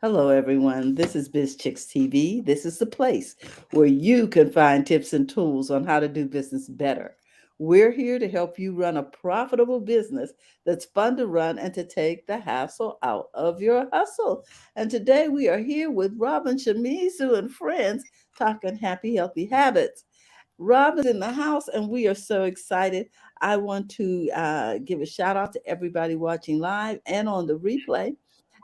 Hello, everyone. This is Biz Chicks TV. This is the place where you can find tips and tools on how to do business better. We're here to help you run a profitable business that's fun to run and to take the hassle out of your hustle. And today we are here with Robin Shimizu and friends talking happy, healthy habits. Robin's in the house, and we are so excited. I want to give a shout out to everybody watching live and on the replay.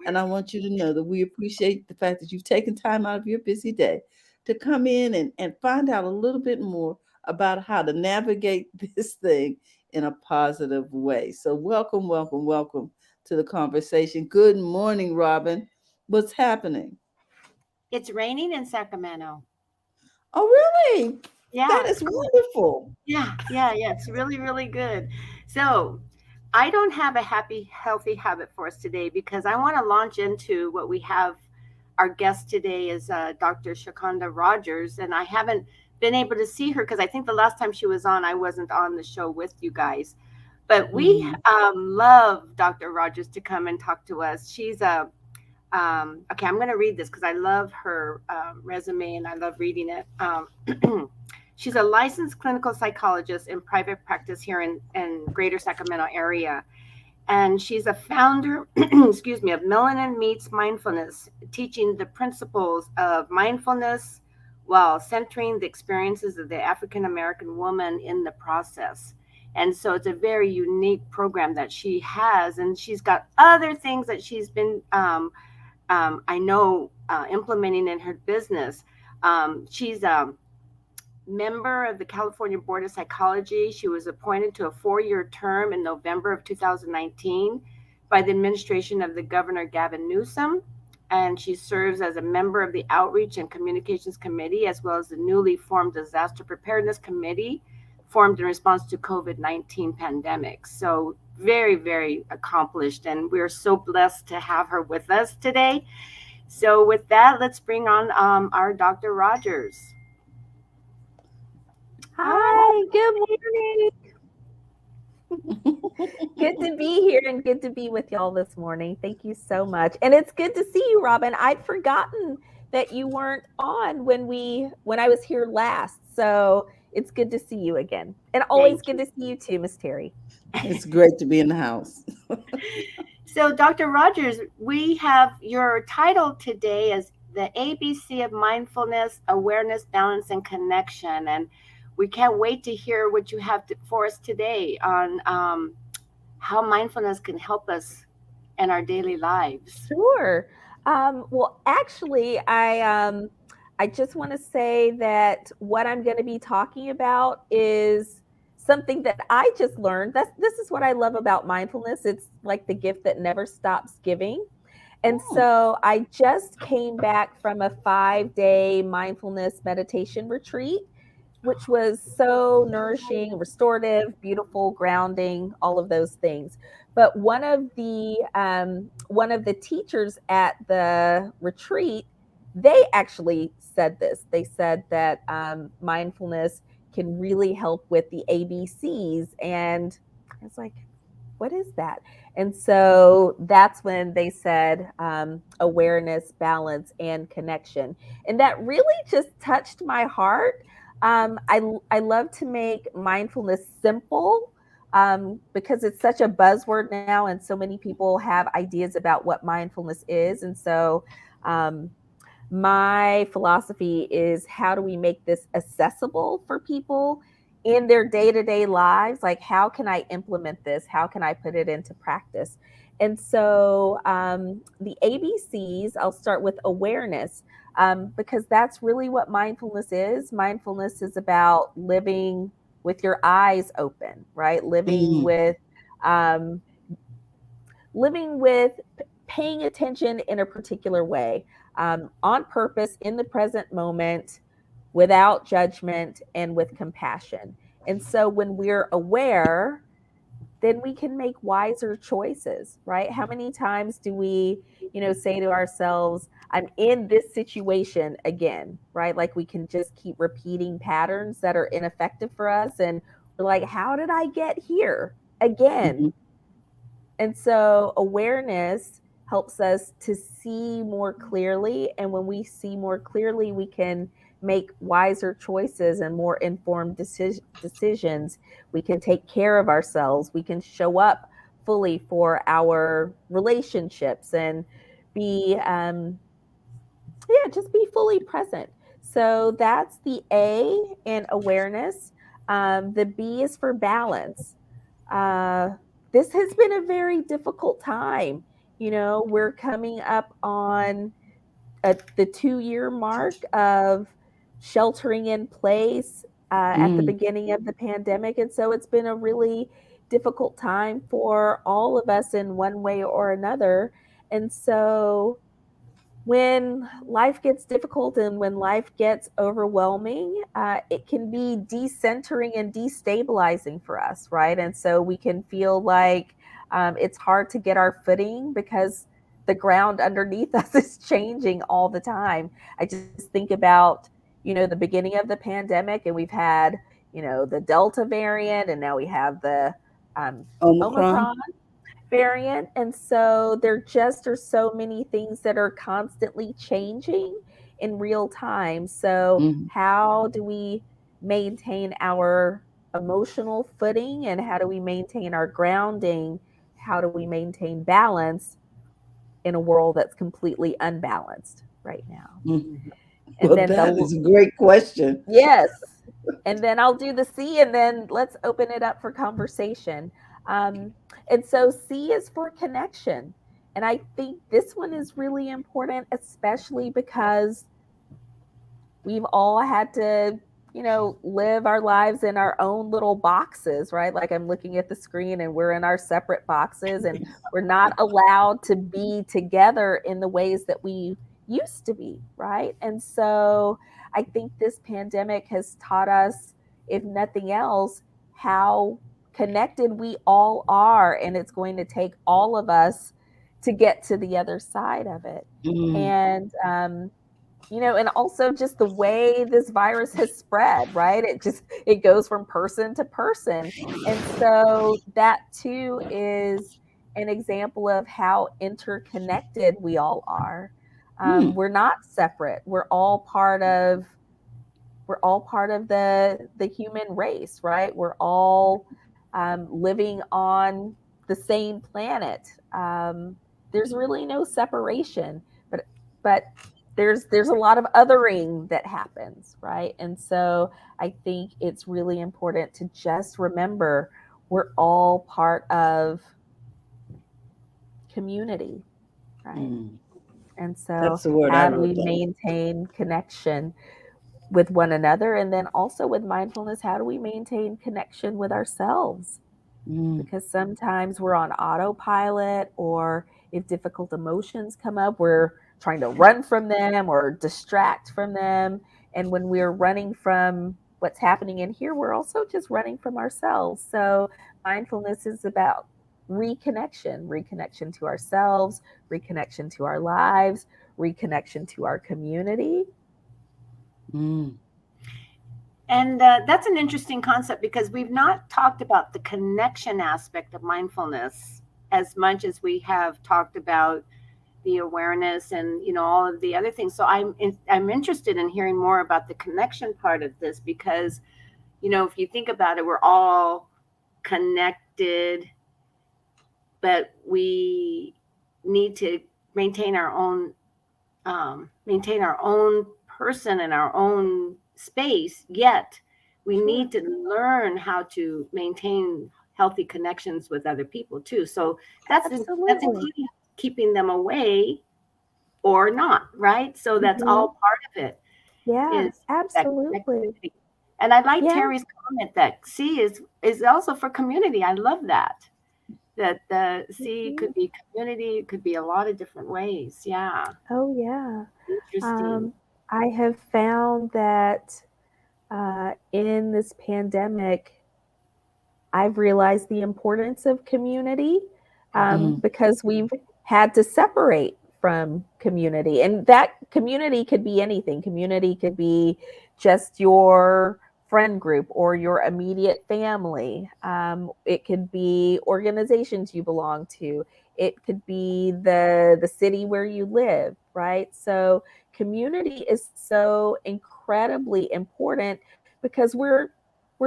And I want you to know that we appreciate the fact that you've taken time out of your busy day to come in and find out a little bit more about how to navigate this thing in a positive way. So, welcome, welcome, welcome to the conversation. Good morning, Robin. What's happening? It's raining in Sacramento. Oh, really? That Yeah, is wonderful. yeah. It's really, really good. So, I don't have a happy, healthy habit for us today because I want to launch into what we have. Our guest today is Dr. Shakonda Rogers, and I haven't been able to see her because I think the last time she was on, I wasn't on the show with you guys. But we Mhm. love Dr. Rogers to come and talk to us. She's a okay, I'm going to read this because I love her resume and I love reading it. She's a licensed clinical psychologist in private practice here in Greater Sacramento area. And she's a founder, excuse me, of Melanin Meets Mindfulness, teaching the principles of mindfulness while centering the experiences of the African American woman in the process. And so it's a very unique program that she has. And she's got other things that she's been I know, implementing in her business. She's a member of the California Board of Psychology. She was appointed to a 4-year term in November of 2019 by the administration of the Governor Gavin Newsom. And she serves as a member of the Outreach and Communications Committee, as well as the newly formed Disaster Preparedness Committee, formed in response to COVID-19 pandemic. So very, very accomplished. And we're so blessed to have her with us today. So with that, let's bring on our Dr. Rogers. Hi. Hi, good morning. Good to be here and good to be with y'all this morning. Thank you so much. And it's good to see you, Robin. I'd forgotten that you weren't on when I was here last. So it's good to see you again. And always Thank good you. to see you too, Miss Terry. It's great to be in the house. So, Dr. Rogers, we have your title today as the ABC of Mindfulness, Awareness, Balance, and Connection. And we can't wait to hear what you have for us today on how mindfulness can help us in our daily lives. Sure. Well, actually, I just want to say that what I'm going to be talking about is something that I just learned. This is what I love about mindfulness. It's like the gift that never stops giving. And Oh, so I just came back from a 5-day mindfulness meditation retreat, which was so nourishing, restorative, beautiful, grounding, all of those things. But one of the teachers at the retreat, they actually said this. They said that mindfulness can really help with the ABCs, and I was like, what is that? And so that's when they said awareness, balance, and connection. And that really just touched my heart. I love to make mindfulness simple because it's such a buzzword now, and so many people have ideas about what mindfulness is. And so my philosophy is, how do we make this accessible for people in their day-to-day lives? Like, how can I implement this? How can I put it into practice? And so the ABCs, I'll start with awareness, because that's really what mindfulness is. Mindfulness is about living with your eyes open, right? mhm. Um, living with paying attention in a particular way, on purpose, in the present moment, without judgment, and with compassion. And so when we're aware, then we can make wiser choices, right? How many times do we, say to ourselves, I'm in this situation again, right? Like, we can just keep repeating patterns that are ineffective for us. And we're like, how did I get here again? Mhm. And so awareness helps us to see more clearly. And when we see more clearly, we can make wiser choices and more informed decisions. We can take care of ourselves. We can show up fully for our relationships and be, just be fully present. So that's the A in awareness. The B is for balance. Uh, this has been a very difficult time. We're coming up on the 2-year mark of sheltering in place at the Mm, beginning of the pandemic. And so it's been a really difficult time for all of us in one way or another. And so when life gets difficult and when life gets overwhelming, it can be decentering and destabilizing for us, right? And so we can feel like it's hard to get our footing because the ground underneath us is changing all the time. I just think about, the beginning of the pandemic, and we've had, the Delta variant, and now we have the Omicron. Omicron variant. And so there just are so many things that are constantly changing in real time. So, Mm, how do we maintain our emotional footing, and how do we maintain our grounding? How do we maintain balance in a world that's completely unbalanced right now? mm. And Well, then that is a great question. yes. And then I'll do the C, and then let's open it up for conversation. Um, and so C is for connection. And I think this one is really important, especially because we've all had to, live our lives in our own little boxes, right? Like I'm looking at the screen and we're in our separate boxes and we're not allowed to be together in the ways that we used to be, right? And so I think this pandemic has taught us, if nothing else, how connected we all are. And it's going to take all of us to get to the other side of it. Mm, And, and also just the way this virus has spread, right? It goes from person to person. And so that too is an example of how interconnected we all are. mm, We're not separate. We're all part of the human race, right? We're all living on the same planet. There's really no separation, but there's a lot of othering that happens, right? And so I think it's really important to just remember we're all part of community, right? mm. And so That's the word I how do wrote we down. maintain connection with one another? And then also with mindfulness, how do we maintain connection with ourselves? Mm, Because sometimes we're on autopilot, or if difficult emotions come up, we're trying to run from them or distract from them. And when we're running from what's happening in here, we're also just running from ourselves. So mindfulness is about reconnection to ourselves, reconnection to our lives, reconnection to our community. mm, And that's an interesting concept because we've not talked about the connection aspect of mindfulness as much as we have talked about the awareness and all of the other things. So I'm interested in hearing more about the connection part of this because if you think about it, we're all connected, but we need to maintain our own person and our own space, yet we Sure. need to learn how to maintain healthy connections with other people too. So that's Absolutely. including keeping them away or not, right? So that's Hmm. all part of it Yeah, is that absolutely. connectivity. And I like Yeah. Terry's comment that C is also for community. I love that. That the C Mhm. could be community, it could be a lot of different ways. Yeah. Oh, yeah. Interesting. Um, I have found that in this pandemic, I've realized the importance of community mm, because we've had to separate from community. And that community could be anything. Community could be just your friend group or your immediate family. It could be organizations you belong to. It could be the city where you live, right? So community is so incredibly important because we're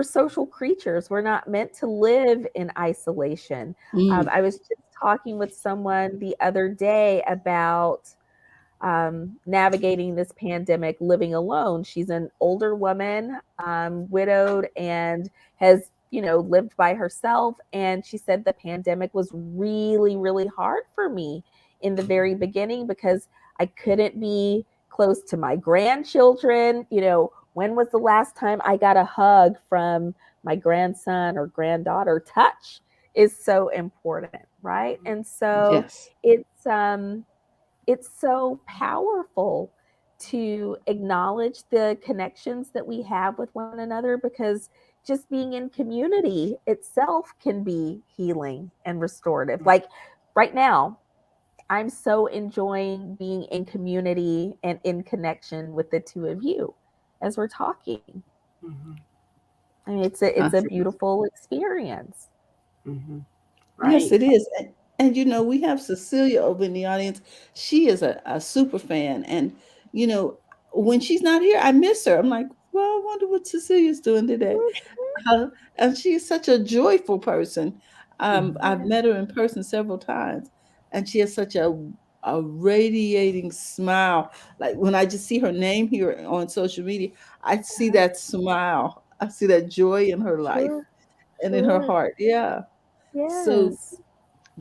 social creatures. We're not meant to live in isolation. Mm, I was just talking with someone the other day about navigating this pandemic living alone. She's an older woman, widowed, and has, lived by herself. And she said the pandemic was really, really hard for me in the very beginning because I couldn't be close to my grandchildren. When was the last time I got a hug from my grandson or granddaughter? Touch is so important, right? And so yes. it's so powerful to acknowledge the connections that we have with one another because just being in community itself can be healing and restorative. Like right now, I'm so enjoying being in community and in connection with the two of you as we're talking. Mm-hmm. I mean, it's a That's beautiful experience. Mm-hmm. Yes, Right. it is. And we have Cecilia over in the audience. She is a super fan. And, you know, when she's not here, I miss her. I'm like, well, I wonder what Cecilia's doing today. And she is such a joyful person. Mm-hmm. I've met her in person several times, and she has such a radiating smile. Like when I just see her name here on social media, I see that smile. I see that joy in her life Sure, and in her sure. heart. Yeah. So Yes.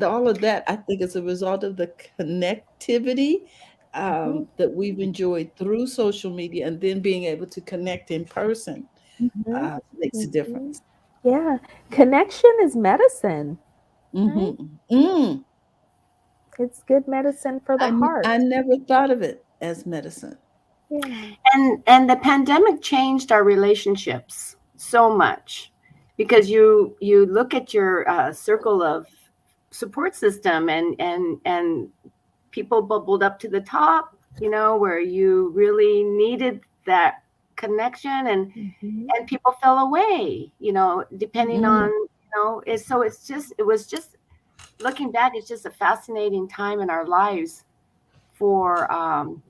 all of that, I think, is a result of the connectivity Mhm, that we've enjoyed through social media, and then being able to connect in person mhm, makes a mhm. difference. Yeah, connection is medicine, right? Hmm. Mm. It's good medicine for the I heart. never thought of it as medicine. Yeah. And the pandemic changed our relationships so much because you look at your circle of support system, and people bubbled up to the top, where you really needed that connection, Mhm, and people fell away, depending on, Mm. so it was just, looking back, it's just a fascinating time in our lives for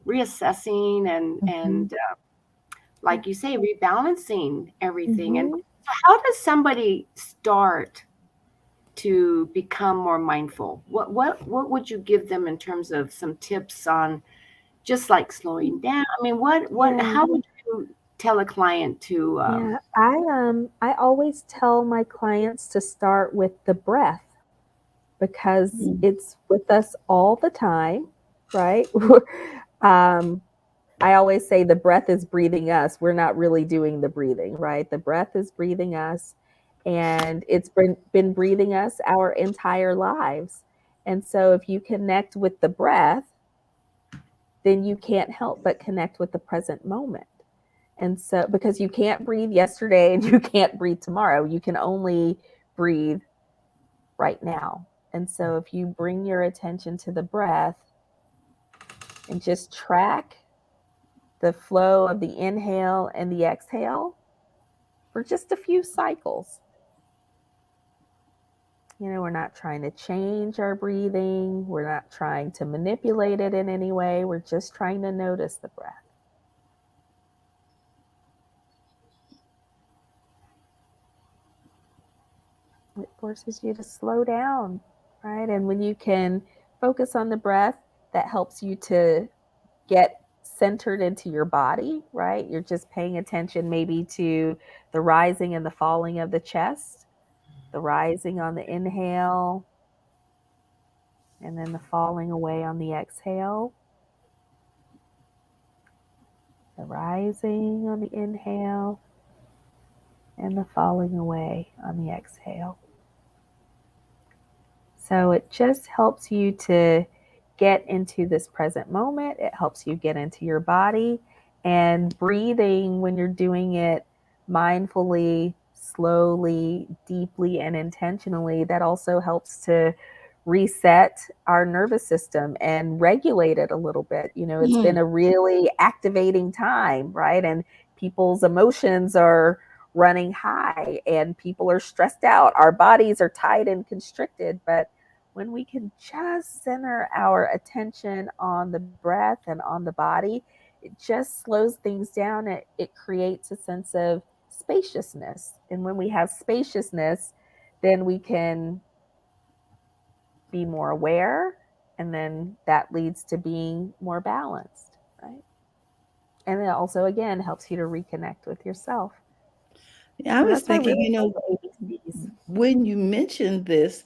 reassessing and mhm, like you say, rebalancing everything. And mhm. so how does somebody start to become more mindful? What would you give them in terms of some tips on just like slowing down? I mean, what Yeah, how would you tell a client to yeah. I always tell my clients to start with the breath because Mm. it's with us all the time, right? um, I always say the breath is breathing us. We're not really doing the breathing, right? The breath is breathing us, and it's been breathing us our entire lives. And so if you connect with the breath, then you can't help but connect with the present moment. And so, because you can't breathe yesterday and you can't breathe tomorrow, you can only breathe right now. And so, if you bring your attention to the breath and just track the flow of the inhale and the exhale for just a few cycles. We're not trying to change our breathing, we're not trying to manipulate it in any way, we're just trying to notice the breath. It forces you to slow down, right? And when you can focus on the breath, that helps you to get centered into your body, right? You're just paying attention maybe to the rising and the falling of the chest, the rising on the inhale, and then the falling away on the exhale, the rising on the inhale, and the falling away on the exhale. So it just helps you to get into this present moment. It helps you get into your body, and breathing when you're doing it mindfully, slowly, deeply, and intentionally. That also helps to reset our nervous system and regulate it a little bit. It's been Mm. a really activating time, right? And people's emotions are running high and people are stressed out. Our bodies are tight and constricted. But when we can just center our attention on the breath and on the body, it just slows things down. It creates a sense of spaciousness. And when we have spaciousness, then we can be more aware. And then that leads to being more balanced, right? And it also, again, helps you to reconnect with yourself. Yeah, I And was that's why I thinking, really love the ABCs. when you mentioned this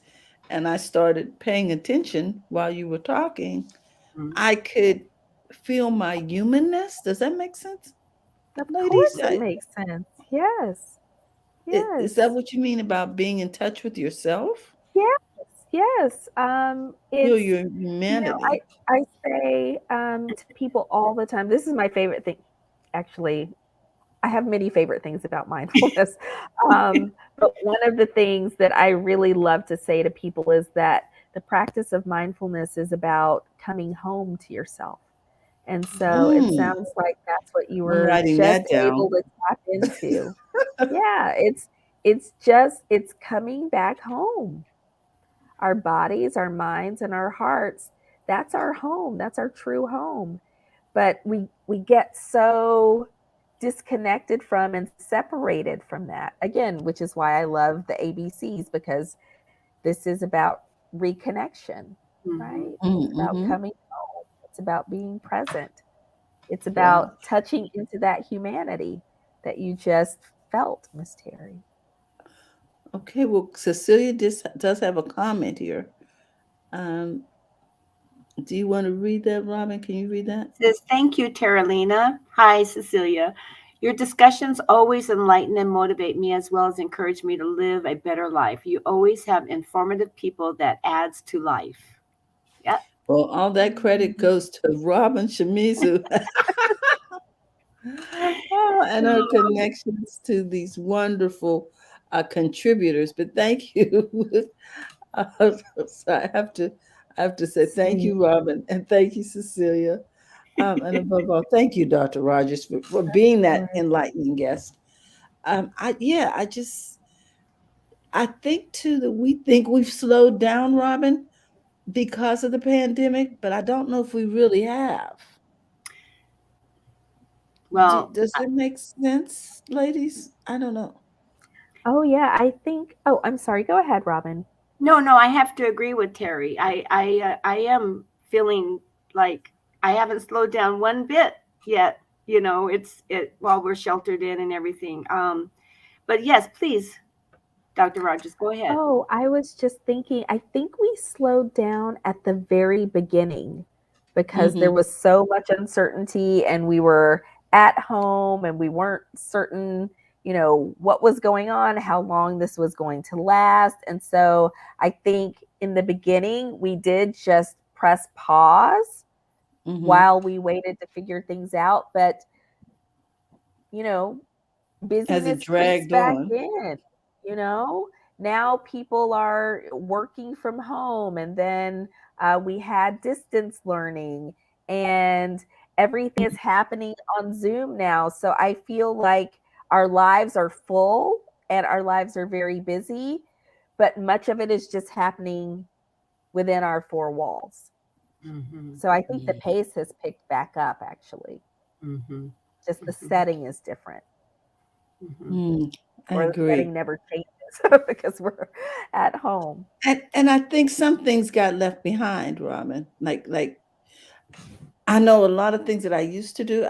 and I started paying attention while you were talking, Mhm. I could feel my humanness. Does that make sense, Of ladies? course, it makes sense. Yes, Is that yes, what you mean about being in touch with yourself? yes, yes. Feel It's, your you know, humanity. I say to people all the time. This is my favorite thing. Actually, I have many favorite things about mindfulness. But one of the things that I really love to say to people is that the practice of mindfulness is about coming home to yourself. And so it Mm, sounds like that's what you I'm were writing just that able down. to tap into. Yeah, it's coming back home. Our bodies, our minds, and our hearts, that's our home. That's our true home. But we get so disconnected from and separated from that. Again, which is why I love the ABCs, because this is about reconnection, Mhm. right? It's about Mm-hmm. coming home. It's about being present. It's Wow. about touching into that humanity that you just felt, Miss Terry. Okay, well, Cecilia does have a comment here. Um, do you want to read that, Robin? Can you read that? Says, thank you, Terralina. Hi, Cecilia. Your discussions always enlighten and motivate me as well as encourage me to live a better life. You always have informative people that adds to life. Yep. Well, all that credit goes to Robin Shimizu and her connections to these wonderful contributors. But thank you. uh, so I have to say thank Same. you, Robin, and thank you, Cecilia. And above all, thank you, Dr. Rogers, for being that Right. enlightening guest. I think too that we think we've slowed down, Robin, because of the pandemic, but I don't know if we really have. Well, Does it make sense, ladies? I don't know. Oh yeah, I think. Oh, I'm sorry. Go ahead, Robin. no, I have to agree with Terry. I am feeling like I haven't slowed down one bit yet. It's it while we're sheltered in and everything. But yes, please, Dr. Rogers, go ahead. Oh, I was just thinking, I think we slowed down at the very beginning because there Mm-hmm. was so much uncertainty and we were at home and we weren't certain, what was going on, how long this was going to last. And so I think in the beginning, we did just press pause Mm-hmm. while we waited to figure things out. But, you know, As it busyness creeps dragged back on. in, you know? Now people are working from home, and then we had distance learning, and everything is happening on Zoom now. So I feel like our lives are full and our lives are very busy, but much of it is just happening within our four walls. Mm-hmm. So I think the Mm-hmm. pace has picked back up actually. Mm-hmm. Just the Mm-hmm. setting is different. Mm-hmm. Mm, I Or the agree. setting never changes because we're at home. And I think some things got left behind, Robin. Like I know a lot of things that I used to do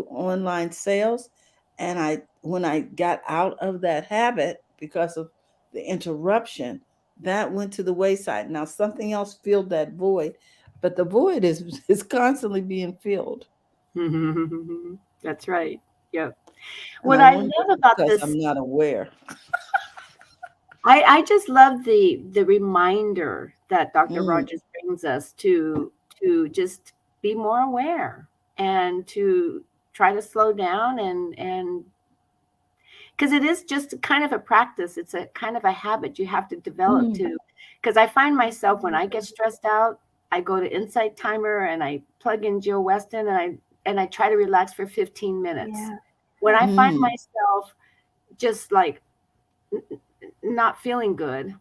online sales, and I when I got out of that habit because of the interruption, that went to the wayside. Now something else filled that void, but the void is is constantly being filled. That's right. Yep. And What I I wonder love if it's about because this, I'm not aware. I just love the reminder that Dr. Mm, Rogers brings us to just be more aware and to try to slow down and because it is just kind of a practice. It's a kind of a habit you have to develop mm, too. Because I find myself when I get stressed out, I go to Insight Timer and I plug in Jill Weston and I try to relax for 15 minutes. Yeah. When I find mm, myself just like not feeling good,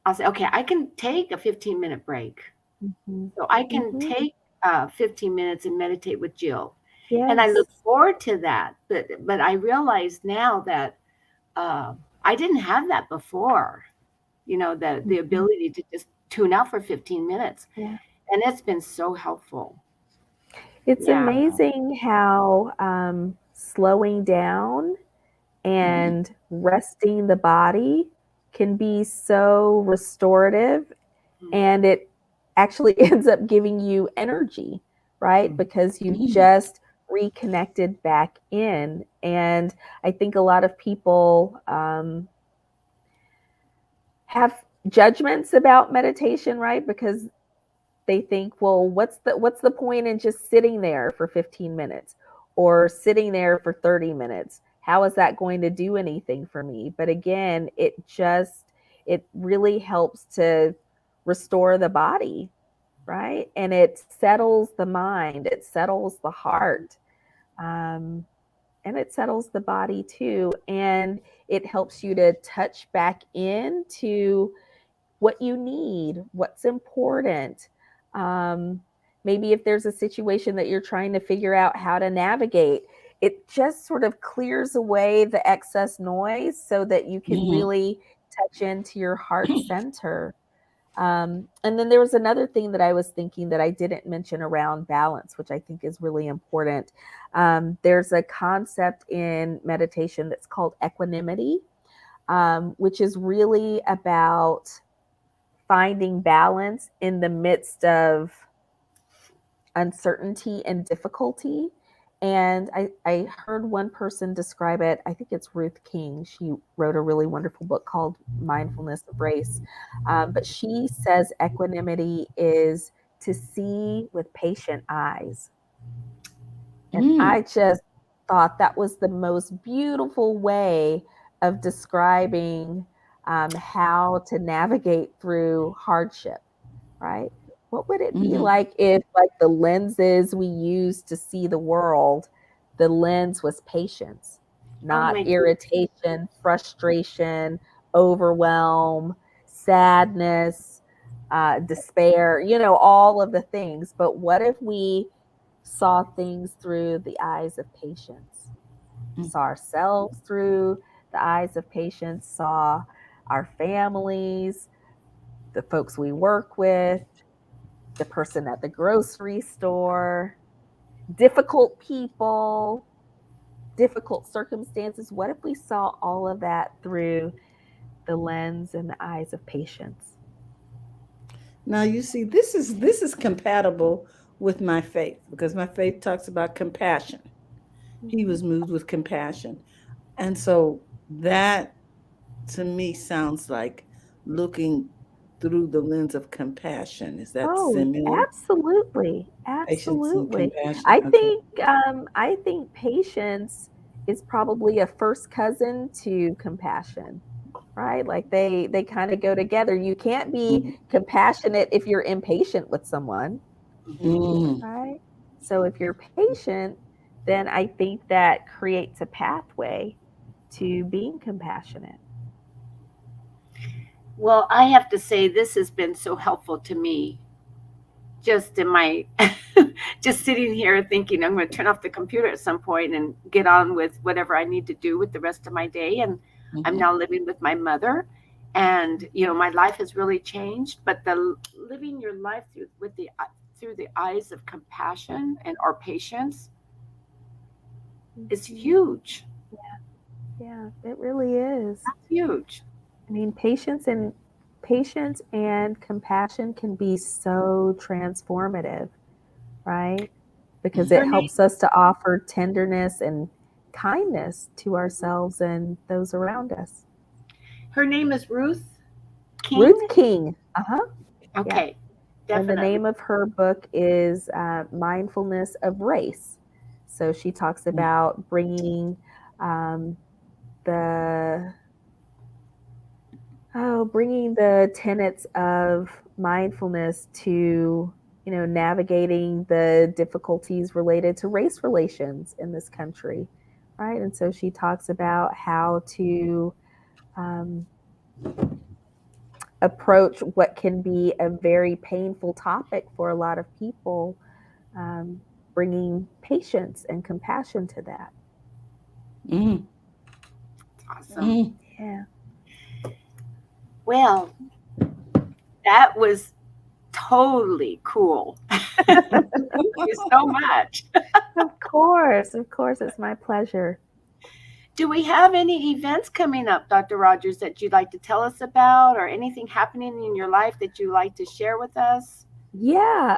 I'll say, okay, I can take a 15-minute break. Mhm. So I can Mhm. take 15 minutes and meditate with Jill. And I look Yes. forward to that. But I realize now that uh, I didn't have that before, the Mhm. ability to just tune out for 15 minutes. Yeah. And it's been so helpful. It's Yeah. amazing how slowing down Mhm. and resting the body can be so restorative, and it actually ends up giving you energy, right? Because you've Mhm. just reconnected back in. And I think a lot of people have judgments about meditation, right? Because they think, well, what's the point in just sitting there for 15 minutes or sitting there for 30 minutes? How is that going to do anything for me? But again, it really helps to restore the body, right? And it settles the mind, it settles the heart, um, and it settles the body too. And it helps you to touch back into what you need, what's important. Um, Maybe if there's a situation that you're trying to figure out how to navigate, it just sort of clears away the excess noise so that you can Mhm. really touch into your heart center. And then there was another thing that I was thinking that I didn't mention around balance, which I think is really important. There's a concept in meditation that's called equanimity, which is really about finding balance in the midst of uncertainty and difficulty. And I heard one person describe it. I think it's Ruth King. She wrote a really wonderful book called Mindfulness of Race. But she says equanimity is to see with patient eyes. And Mm. I just thought that was the most beautiful way of describing how to navigate through hardship, right? What would it be Mhm. like if, like, the lenses we use to see the world, the lens was patience, Oh not my goodness. irritation, frustration, overwhelm, sadness, despair, all of the things. But what if we saw things through the eyes of patience, saw ourselves through the eyes of patience, saw our families, the folks we work with, the person at the grocery store, difficult people, difficult circumstances. What if we saw all of that through the lens and the eyes of patience? Now you see, this is compatible with my faith because my faith talks about compassion. He Mhm. was moved with compassion. And so that to me sounds like looking through the lens of compassion. Is that Oh, similar? absolutely, Patience and absolutely. compassion. I Okay. think I think patience is probably a first cousin to compassion, right? Like they kind of go together. You can't be Mhm. compassionate if you're impatient with someone, Mhm. right? So if you're patient, then I think that creates a pathway to being compassionate. Well, I have to say, this has been so helpful to me just in my just sitting here thinking I'm going to turn off the computer at some point and get on with whatever I need to do with the rest of my day. And I'm Mhm. now living with my mother, and my life has really changed. But the living your life through the eyes of compassion and or patience is Mhm. huge. Yeah, it really is. That's huge. I mean, patience and compassion can be so transformative, right? Because Mhm. it Her name helps us to offer tenderness and kindness to ourselves and those around us. her name is Ruth King. Ruth King, uh-huh, yeah. Okay, And the definitely. name of her book is Mindfulness of Race. So she talks about um, the bringing the tenets of mindfulness to, navigating the difficulties related to race relations in this country, right? And so she talks about how to um, approach what can be a very painful topic for a lot of people, um, bringing patience and compassion to that. Mm, Awesome. mm. Yeah. Well, that was totally cool. Thank you so much. Of course, it's my pleasure. Do we have any events coming up, Dr. Rogers, that you'd like to tell us about, or anything happening in your life that you'd like to share with us? Yeah.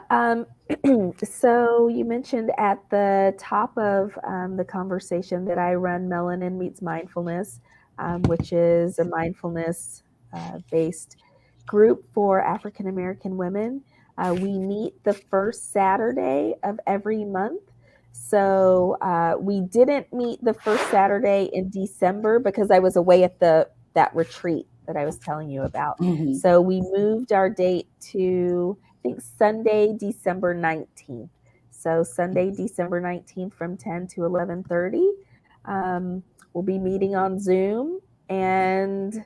So you mentioned at the top of the conversation that I run Melanin Meets Mindfulness, which is a mindfulness based group for African American women. We meet the first Saturday of every month. So we didn't meet the first Saturday in December because I was away at the that retreat that I was telling you about. Mhm. So we moved our date to, I think, Sunday, December 19th. So Sunday, December 19th from 10 to 11:30. We'll be meeting on Zoom, and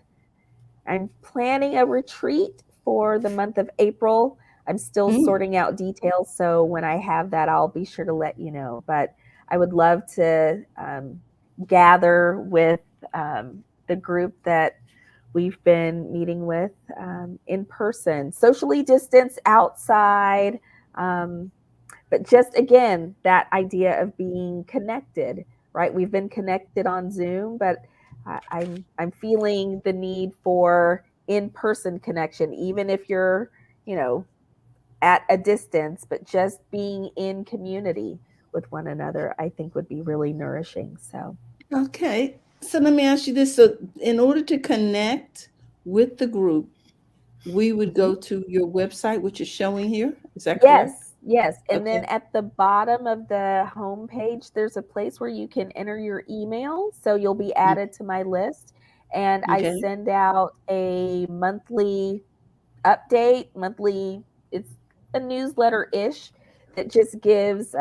I'm planning a retreat for the month of April. I'm still Mm. sorting out details, so when I have that, I'll be sure to let you know. But I would love to gather with the group that we've been meeting with in person, socially distanced outside. Um, but just again, that idea of being connected, right? We've been connected on Zoom, but I'm feeling the need for in-person connection, even if you're, you know, at a distance, but just being in community with one another, I think would be really nourishing. So, Okay. So let me ask you this. So in order to connect with the group, we would mhm. go to your website, which is showing here. Is that correct? Yes, yes. And then Okay. at the bottom of the homepage, there's a place where you can enter your email. So you'll be Mm. added to my list. And I Okay. send out a monthly update, monthly, it's a newsletter ish that just gives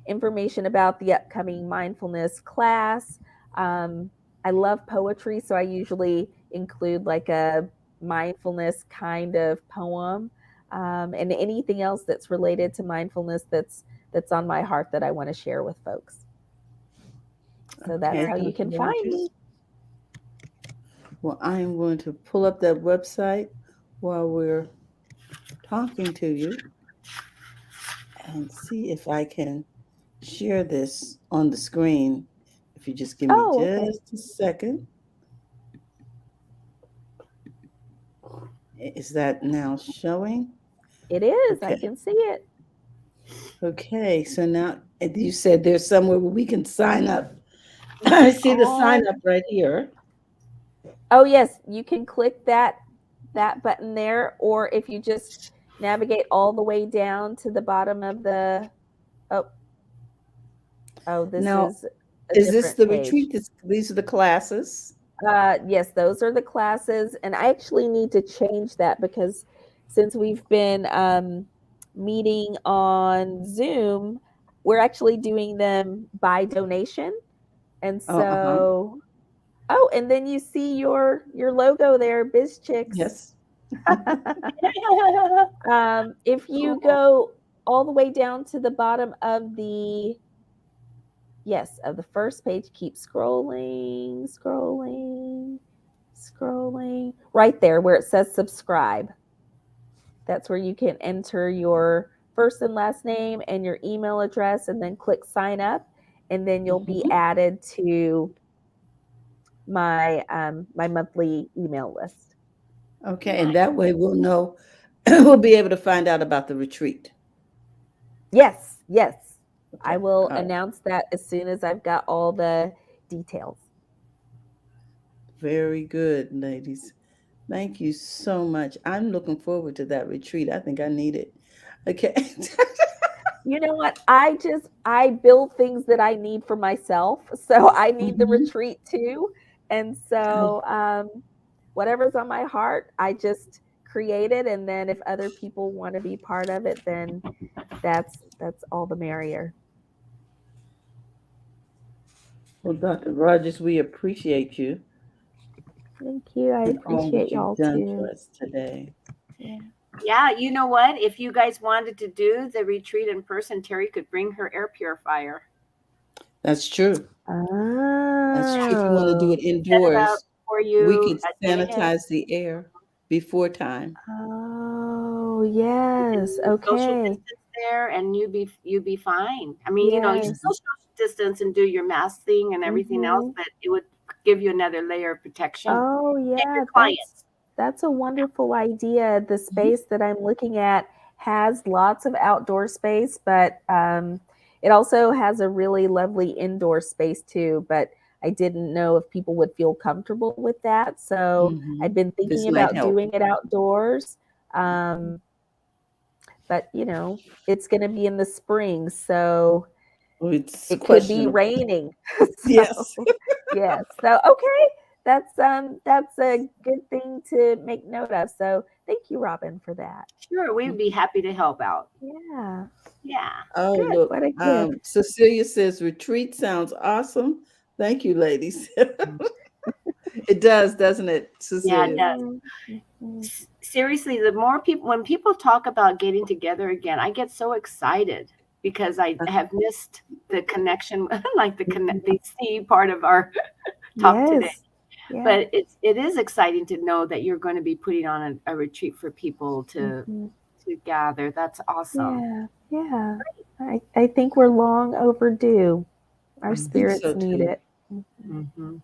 information about the upcoming mindfulness class. Um, I love poetry, so I usually include like a mindfulness kind of poem, and anything else that's related to mindfulness that's on my heart that I want to share with folks. So that's Okay, how you Dr. can find Rogers. me. Well, I am going to pull up that website while we're talking to you and see if I can share this on the screen. If you just give me Oh, okay. just a second. Is that now showing? It is. I Okay. can see it. Okay. So now you said there's somewhere where we can sign up. I see the sign All up right here. Oh yes, you can click that button there, or if you just navigate all the way down to the bottom of the oh this Now, is a is this different the page. retreat? These are the classes. Yes, those are the classes, and I actually need to change that because since we've been meeting on Zoom, we're actually doing them by donation, and Oh, uh-huh. so oh, and then you see your logo there, Biz Chicks. Yes. If you Oh, go all the way down to the bottom of the yes of the first page, keep scrolling, scrolling, scrolling. Right there where it says subscribe. That's where you can enter your first and last name and your email address, and then click sign up, and then you'll be mhm. added to my monthly email list. Okay, and Nice. that way we'll know, we'll be able to find out about the retreat. Yes, yes. I Okay. will All right. announce that as soon as I've got all the details. Very good, ladies. Thank you so much. I'm looking forward to that retreat. I think I need it. Okay. You know what? I build things that I need for myself. So I need the Mhm. retreat too. And Oh, so whatever's on my heart, I just create it, and then if other people want to be part of it, then that's all the merrier. Well, Dr. Rogers, we appreciate you Thank you. I and all appreciate that you've y'all done too. for us today. Yeah. Yeah, you know what? If you guys wanted to do the retreat in person, Terry could bring her air purifier, That's true. That's true. If you want to do Oh. it set it up indoors, for we you could a day ahead. sanitize the air before time. Oh, You yes. can social Okay. distance there, and you be fine. I mean, you Yes. still social distance and do your mask thing and everything else, Mm-hmm. but it would give you another layer of protection Oh, and your yeah, clients. that's a wonderful idea. The Mhm. space that I'm looking at has lots of outdoor space, but it also has a really lovely indoor space too. But I didn't know if people would feel comfortable with that, so I've Mhm. been This thinking might about help. doing it outdoors. Um, but it's going to be in the spring, so Oh, it's it could be questionable. raining. Yes. So yes. So okay. That's a good thing to make note of. So thank you, Robin, for that. Sure, we'd be happy to help out. Yeah. Yeah, Oh, good. look. What a gift. Cecilia says retreat sounds awesome. Thank you, ladies. It does, doesn't it, Yeah, it Cecilia? does. Mhm, mhm. Seriously, the more people, when people talk about getting together again, I get so excited because I have missed the connection, like the C part of our talk today. Yes. Yeah. But it is exciting to know that you're going to be putting on a retreat for people Mhm. to gather. That's awesome. Yeah. Yeah. I think we're long overdue. Our I think so spirits need too. it. Mhm, Hmm.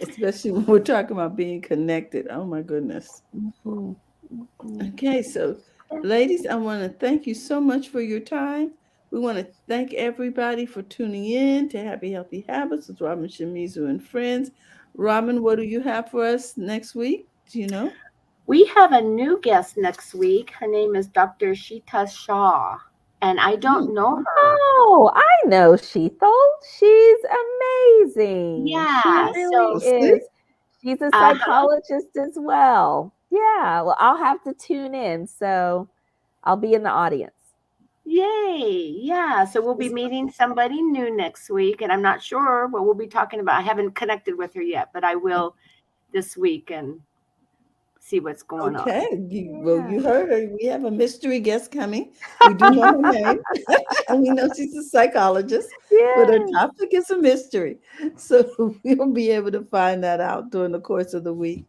Especially when we're talking about being connected. Oh my goodness. mhm, mhm. Okay, so Yeah. ladies, I want to thank you so much for your time. We want to thank everybody for tuning in to Happy Healthy Habits with Robin Shimizu and friends. Robin, what do you have for us next week? Do you know? We have a new guest next week. Her name is Dr. Sheeta Shaw, and I don't Hmm. know her. Oh, I know Sheethal. She's amazing. She Yeah, really Well, so see? is. She's a hello. psychologist as well. Yeah, well, I'll have to tune in. So I'll be in the audience. Yay. Yeah. So we'll be meeting somebody new next week, and I'm not sure what we'll be talking about. I haven't connected with her yet, but I will this week and see what's going on. Okay. Well, Yeah. you heard her. We have a mystery guest coming. We do know her name, and we know she's a psychologist, but her Yes. topic is a mystery. So we'll be able to find that out during the course of the week.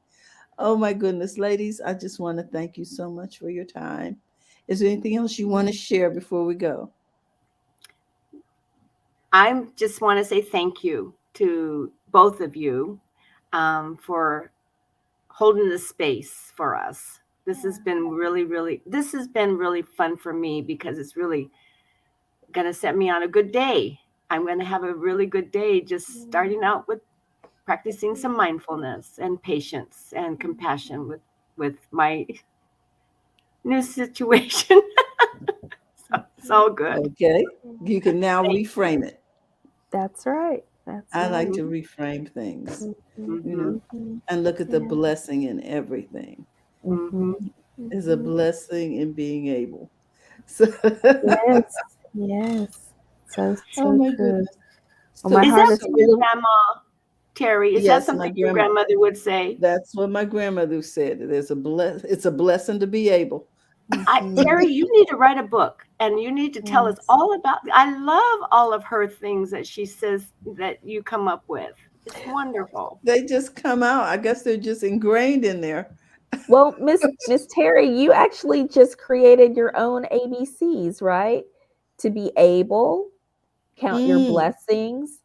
Oh my goodness, ladies, I just want to thank you so much for your time. Is there anything else you want to share before we go? I just want to say thank you to both of you for holding the space for us. This has been really fun for me because it's really going to set me on a good day. I'm going to have a really good day just starting out with practicing some mindfulness and patience and compassion with my new situation. So it's all good. Okay. You can now Thank reframe it. That's right. That's I like right. to you. reframe things, Mhm, you know, Hmm. mhm. and look at the Yeah. blessing in everything. Hmm. Mhm, Is a mhm. blessing in being able. So, Yes. Yes. So, oh so my true. goodness. Well, my So, Is that heart is what so your full of. grandma, Terry? Is that yes, my something your grandma, grandmother would say? that's what my grandmother said. It's a blessing to be able. Mhm. Terry, you need to write a book and you need to tell us Yes. all about. I love all of her things that she says that you come up with. It's wonderful. They just come out. I guess they're just ingrained in there. Well, Miss Terry, you actually just created your own ABCs, right? To be able, count your Mm, blessings,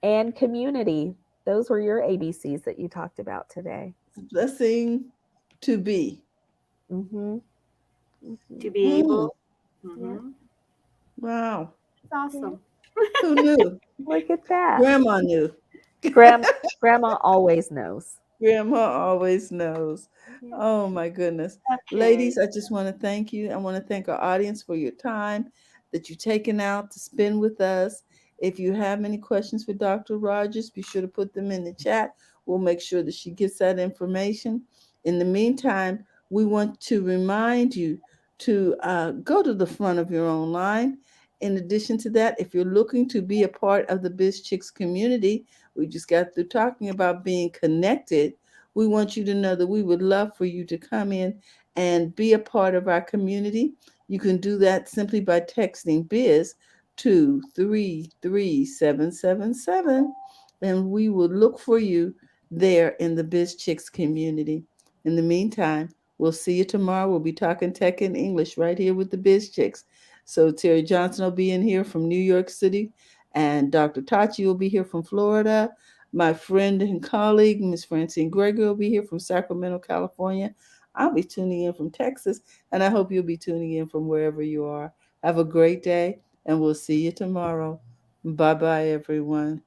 and community. Those were your ABCs that you talked about today. blessing to be. Mhm. To Mhm. be Mm, able. Yeah. Hmm. wow. It's Yeah. awesome. Who knew? Look at that. Grandma knew. Grandma always knows. Grandma always knows. Yeah. Oh my goodness. Okay. Ladies, I just want to thank you. I want to thank our audience for your time that you've taken out to spend with us. If you have any questions for Dr. Rogers, be sure to put them in the chat. We'll make sure that she gets that information. In the meantime, we want to remind you to go to the front of your own line In addition to that, if you're looking to be a part of the Biz Chicks community, we just got through talking about being connected. We want you to know that we would love for you to come in and be a part of our community. You can do that simply by texting Biz to 33777, and we will look for you there in the Biz Chicks community. In the meantime, we'll see you tomorrow. We'll be talking tech and English right here with the Biz Chicks. So Terry Johnson will be in here from New York City, and Dr. Tachi will be here from Florida. My friend and colleague, Miss Francine Gregory, will be here from Sacramento, California. I'll be tuning in from Texas, and I hope you'll be tuning in from wherever you are. Have a great day, and we'll see you tomorrow. Bye bye, everyone.